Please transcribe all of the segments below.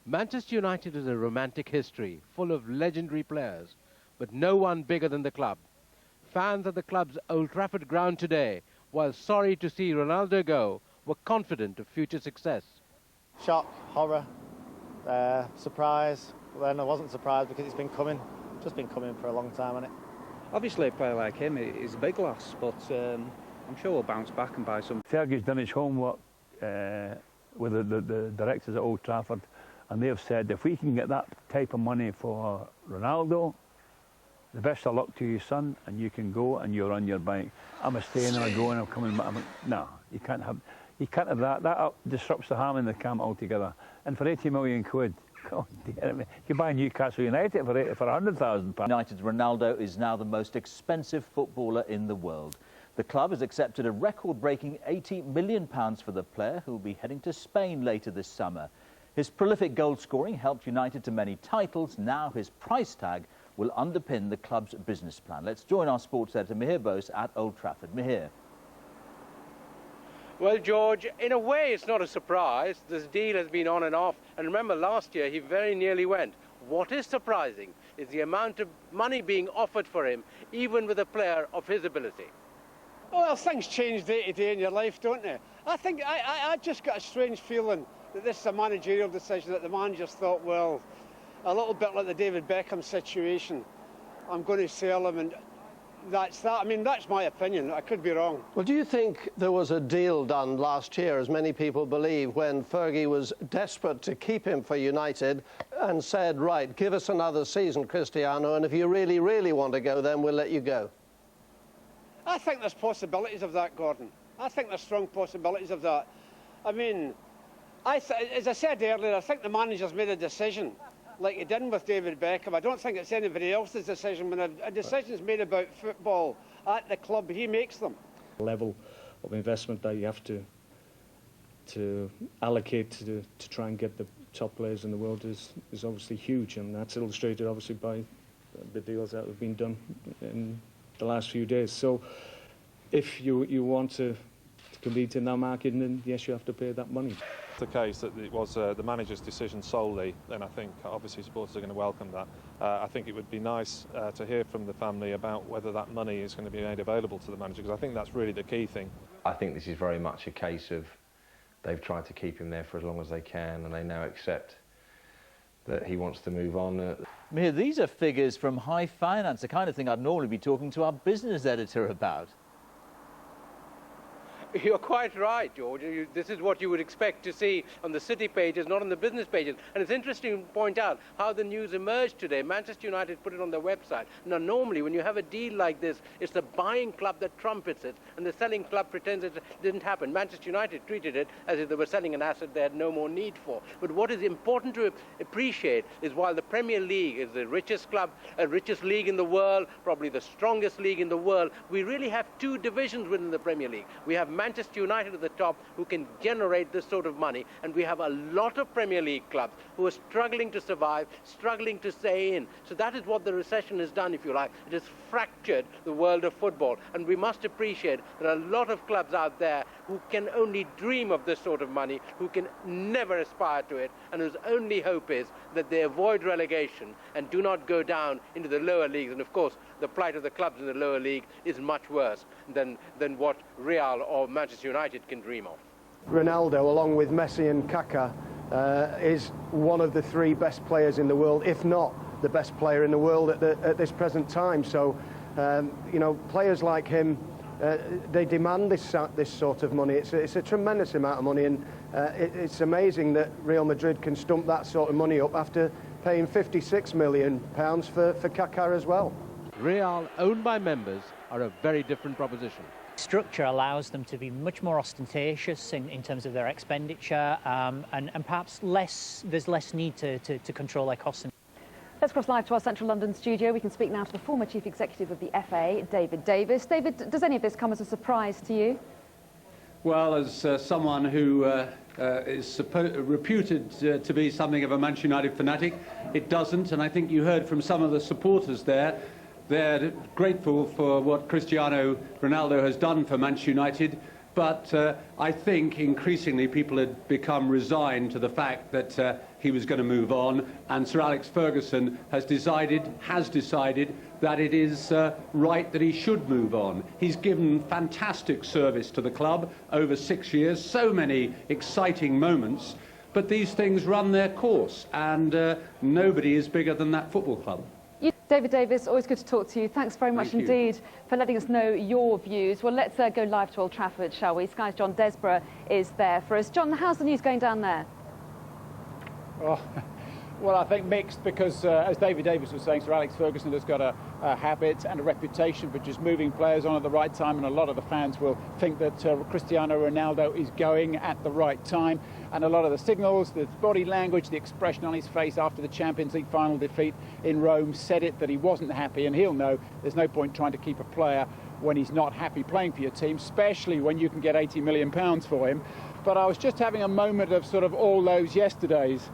Manchester United is a romantic history, full of legendary players, but no one bigger than the club. Fans at the club's Old Trafford ground today, while sorry to see Ronaldo go, were confident of future success. Shock, horror, surprise. Then I wasn't surprised because it's been coming, just been coming for a long time, hasn't it? Obviously a player like him is a big loss, but I'm sure we'll bounce back and buy some. Fergie's done his homework with the directors at Old Trafford, and they've said if we can get that type of money for Ronaldo, the best of luck to your son, and you can go and you're on your bike. I'm a staying and a going, I'm coming back. No, you can't have that. That disrupts the harm in the camp altogether. And for 80 million quid, God damn it, you buy Newcastle United for £100,000. United's Ronaldo is now the most expensive footballer in the world. The club has accepted a record-breaking £80 million for the player, who will be heading to Spain later this summer. His prolific goal scoring helped United to many titles. Now his price tag will underpin the club's business plan. Let's join our sports editor Mihir Bose at Old Trafford. Mihir. Well, George, in a way it's not a surprise. This deal has been on and off, and remember last year he very nearly went. What is surprising is the amount of money being offered for him, even with a player of his ability. Well, things change day to day in your life, don't they? I think I just got a strange feeling that this is a managerial decision, that the managers thought, well, a little bit like the David Beckham situation, I'm going to sell him, and that's that. I mean, that's my opinion. I could be wrong. Well, do you think there was a deal done last year, as many people believe, when Fergie was desperate to keep him for United and said, right, give us another season, Cristiano, and if you really, really want to go, then we'll let you go? I think there's possibilities of that, Gordon. I think there's strong possibilities of that. I mean, as I said earlier, I think the manager's made a decision, like he did with David Beckham. I don't think it's anybody else's decision. When a decision's made about football at the club, he makes them. The level of investment that you have to allocate to try and get the top players in the world is obviously huge, and that's illustrated obviously by the deals that have been done in the last few days. So if you want to compete in that market, then yes, you have to pay that money. It's the case that it was the manager's decision solely, then I think obviously supporters are going to welcome that. I think it would be nice to hear from the family about whether that money is going to be made available to the manager, because I think that's really the key thing. I think this is very much a case of they've tried to keep him there for as long as they can, and they now accept that he wants to move on. Mihir, these are figures from high finance, the kind of thing I'd normally be talking to our business editor about. You're quite right, George. This is what you would expect to see on the city pages, not on the business pages. And it's interesting to point out how the news emerged today. Manchester United put it on their website. Now, normally, when you have a deal like this, it's the buying club that trumpets it, and the selling club pretends it didn't happen. Manchester United treated it as if they were selling an asset they had no more need for. But what is important to appreciate is while the Premier League is the richest club, richest league in the world, probably the strongest league in the world, we really have two divisions within the Premier League. We have Manchester United at the top, who can generate this sort of money, and we have a lot of Premier League clubs who are struggling to survive, struggling to stay in. So that is what the recession has done, if you like. It has fractured the world of football, and we must appreciate there are a lot of clubs out there who can only dream of this sort of money, who can never aspire to it, and whose only hope is that they avoid relegation and do not go down into the lower leagues. And of course, the plight of the clubs in the lower league is much worse than what Real or Manchester United can dream of. Ronaldo, along with Messi and Kaká, is one of the three best players in the world, if not the best player in the world at this present time. So, you know, players like him, they demand this sort of money. It's a tremendous amount of money, and it's amazing that Real Madrid can stump that sort of money up after paying £56 million for Kaká as well. Real, owned by members, are a very different proposition. Structure allows them to be much more ostentatious in terms of their expenditure, and perhaps there's less need to control their costs. Let's cross live to our central London studio. We can speak now to the former chief executive of the FA, David Davis. David, does any of this come as a surprise to you? Well, as someone who is reputed to be something of a Manchester United fanatic, it doesn't, and I think you heard from some of the supporters there. They're grateful for what Cristiano Ronaldo has done for Manchester United, But I think increasingly people had become resigned to the fact that he was going to move on, and Sir Alex Ferguson has decided that it is right that he should move on. He's given fantastic service to the club over 6 years, so many exciting moments, but these things run their course, and nobody is bigger than that football club. David Davis, always good to talk to you. Thanks very much indeed for letting us know your views. Well, let's go live to Old Trafford, shall we? Sky's John Desborough is there for us. John, how's the news going down there? Oh, well, I think mixed, because as David Davis was saying, Sir Alex Ferguson has got a habit and a reputation for just moving players on at the right time, and a lot of the fans will think that Cristiano Ronaldo is going at the right time, and a lot of the signals, the body language, the expression on his face after the Champions League final defeat in Rome said it, that he wasn't happy, and he'll know there's no point trying to keep a player when he's not happy playing for your team, especially when you can get £80 million for him. But I was just having a moment of sort of all those yesterdays.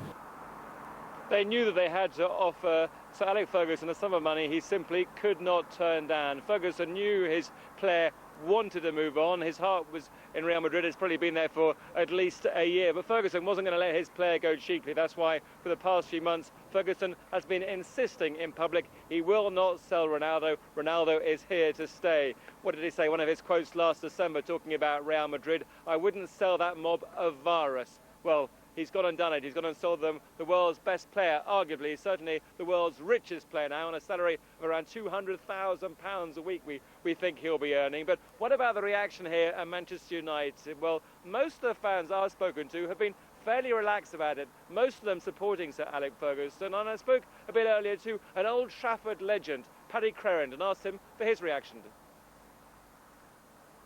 They knew that they had to offer Sir Alex Ferguson a sum of money he simply could not turn down. Ferguson knew his player wanted to move on. His heart was in Real Madrid. It's probably been there for at least a year. But Ferguson wasn't going to let his player go cheaply. That's why for the past few months, Ferguson has been insisting in public he will not sell Ronaldo. Ronaldo is here to stay. What did he say? One of his quotes last December talking about Real Madrid: "I wouldn't sell that mob a virus." Well, he's gone and done it. He's gone and sold them the world's best player, arguably, certainly the world's richest player now, on a salary of around £200,000 a week we think he'll be earning. But what about the reaction here at Manchester United? Well, most of the fans I've spoken to have been fairly relaxed about it, most of them supporting Sir Alex Ferguson. And I spoke a bit earlier to an Old Trafford legend, Paddy Crerand, and asked him for his reaction.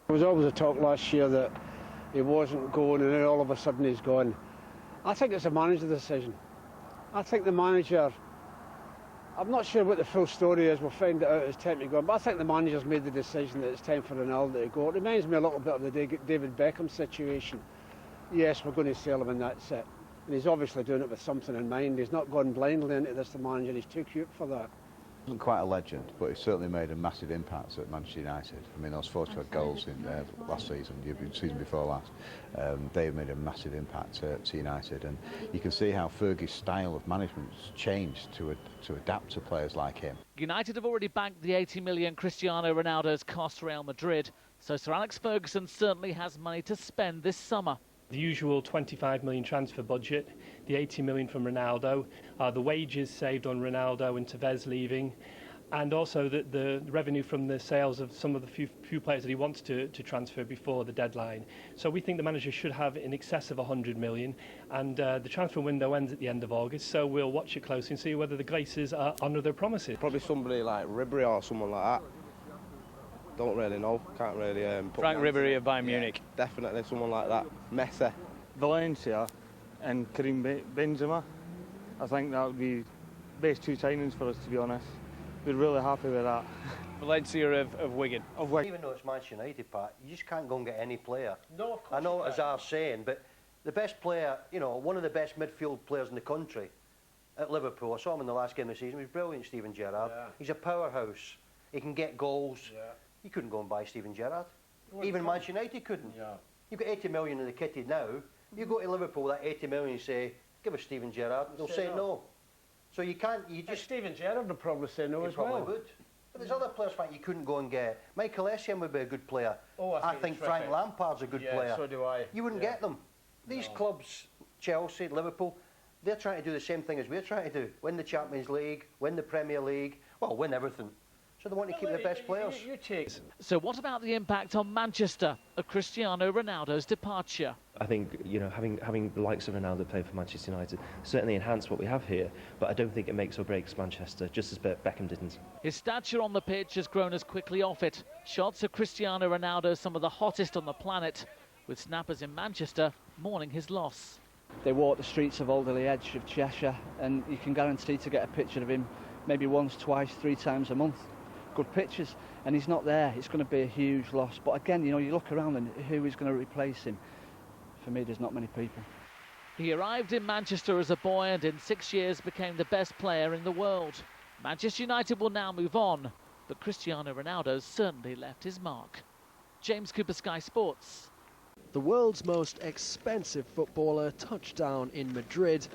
There was always a talk last year that he wasn't going, and then all of a sudden he's gone. I think it's a manager decision. I think the manager, I'm not sure what the full story is, we'll find it out as time to go on, but I think the manager's made the decision that it's time for Ronaldo to go. It reminds me a little bit of the David Beckham situation. Yes, we're going to sell him and that's it. And he's obviously doing it with something in mind. He's not gone blindly into this, the manager, he's too cute for that. He wasn't quite a legend, but he certainly made a massive impact at Manchester United. I mean, those 42 goals in last season, the season before last, they made a massive impact to United, and you can see how Fergie's style of management has changed to adapt to players like him. United have already banked the 80 million Cristiano Ronaldo's cost Real Madrid, so Sir Alex Ferguson certainly has money to spend this summer. The usual 25 million transfer budget, the 80 million from Ronaldo, the wages saved on Ronaldo and Tevez leaving, and also the revenue from the sales of some of the few players that he wants to transfer before the deadline. So we think the manager should have in excess of 100 million, and the transfer window ends at the end of August, so we'll watch it closely and see whether the Glazers honour their promises. Probably somebody like Ribery or someone like that. Don't really know, can't really put Frank Ribery of Bayern Munich. Definitely someone like that. Messi. Valencia and Karim Benzema. I think that would be best two signings for us, to be honest. We're really happy with that. Valencia of Wigan. Even though it's Manchester United, Pat, you just can't go and get any player. No, of course. I know, as I'm saying, but the best player, you know, one of the best midfield players in the country at Liverpool, I saw him in the last game of the season, he was brilliant, Steven Gerrard. Yeah. He's a powerhouse. He can get goals. Yeah. You couldn't go and buy Steven Gerrard. Even Manchester United couldn't. Yeah. You've got 80 million in the kitty now. You go to Liverpool, that 80 million, and say, give us Steven Gerrard, they'll say no. So you can't, you just... Steven Gerrard would probably say no as well. He probably would. But there's other players, Frank, you couldn't go and get. Michael Essien would be a good player. Oh, I think Frank Lampard's a good player. So do I. You wouldn't get them. These clubs, Chelsea, Liverpool, they're trying to do the same thing as we're trying to do. Win the Champions League, win the Premier League, well, win everything. So they want to keep the best players. So what about the impact on Manchester of Cristiano Ronaldo's departure? I think, you know, having the likes of Ronaldo play for Manchester United certainly enhance what we have here, but I don't think it makes or breaks Manchester, just as Beckham didn't. His stature on the pitch has grown as quickly off it. Shots of Cristiano Ronaldo, some of the hottest on the planet, with snappers in Manchester mourning his loss. They walk the streets of Alderley Edge of Cheshire, and you can guarantee to get a picture of him maybe once, twice, 3 times a month. Good pictures, and he's not there. It's going to be a huge loss. But again, you know, you look around and who is going to replace him? For me, there's not many people. He arrived in Manchester as a boy and in 6 years became the best player in the world. Manchester United will now move on, but Cristiano Ronaldo certainly left his mark. James Cooper, Sky Sports, The world's most expensive footballer touched down in Madrid,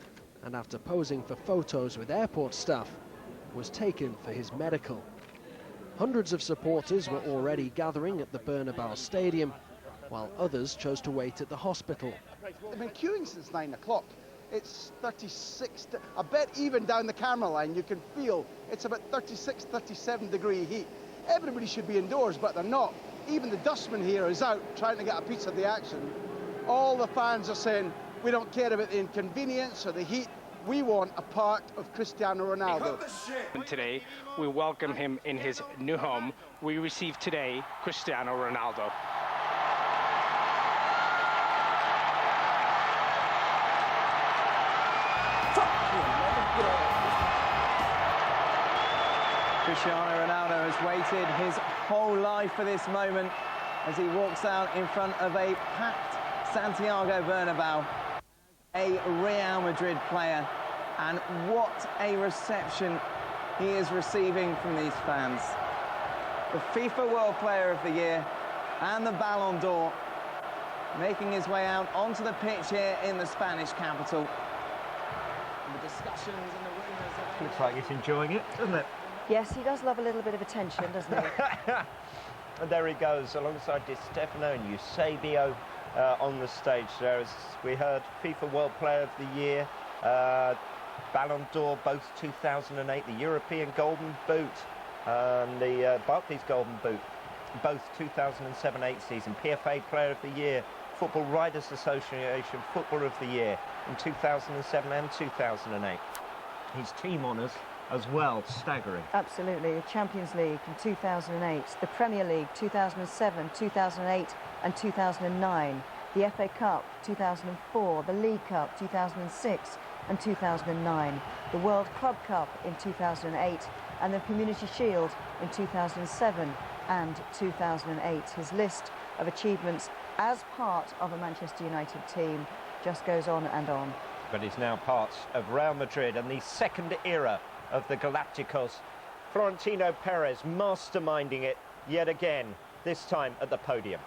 and after posing for photos with airport staff, was taken for his medical. Hundreds of supporters were already gathering at the Bernabeu Stadium, while others chose to wait at the hospital. They've been queuing since 9 o'clock. It's 36, I bet even down the camera line you can feel it's about 36, 37 degree heat. Everybody should be indoors, but they're not. Even the dustman here is out trying to get a piece of the action. All the fans are saying, we don't care about the inconvenience or the heat. We want a part of Cristiano Ronaldo. Today, we welcome him in his new home. We receive today Cristiano Ronaldo. Cristiano Ronaldo has waited his whole life for this moment as he walks out in front of a packed Santiago Bernabeu, a Real Madrid player, and what a reception he is receiving from these fans. The FIFA World Player of the Year and the Ballon d'Or making his way out onto the pitch here in the Spanish capital. And the discussions and the rumours. Looks like he's enjoying it, doesn't it? Yes, he does love a little bit of attention, doesn't he? And there he goes, alongside Di Stefano and Eusebio on the stage there. As we heard, FIFA World Player of the Year, Ballon d'Or, both 2008, the European Golden Boot and the Barclays Golden Boot, both 2007-8 season, PFA Player of the Year, Football Writers Association Footballer of the Year in 2007 and 2008. His team honours as well, staggering. Absolutely. The Champions League in 2008, the Premier League 2007, 2008 and 2009, the FA Cup 2004, the League Cup 2006 and 2009, the World Club Cup in 2008 and the Community Shield in 2007 and 2008. His list of achievements as part of a Manchester United team just goes on and on. But he's now part of Real Madrid and the second era of the Galacticos. Florentino Perez masterminding it yet again, this time at the podium.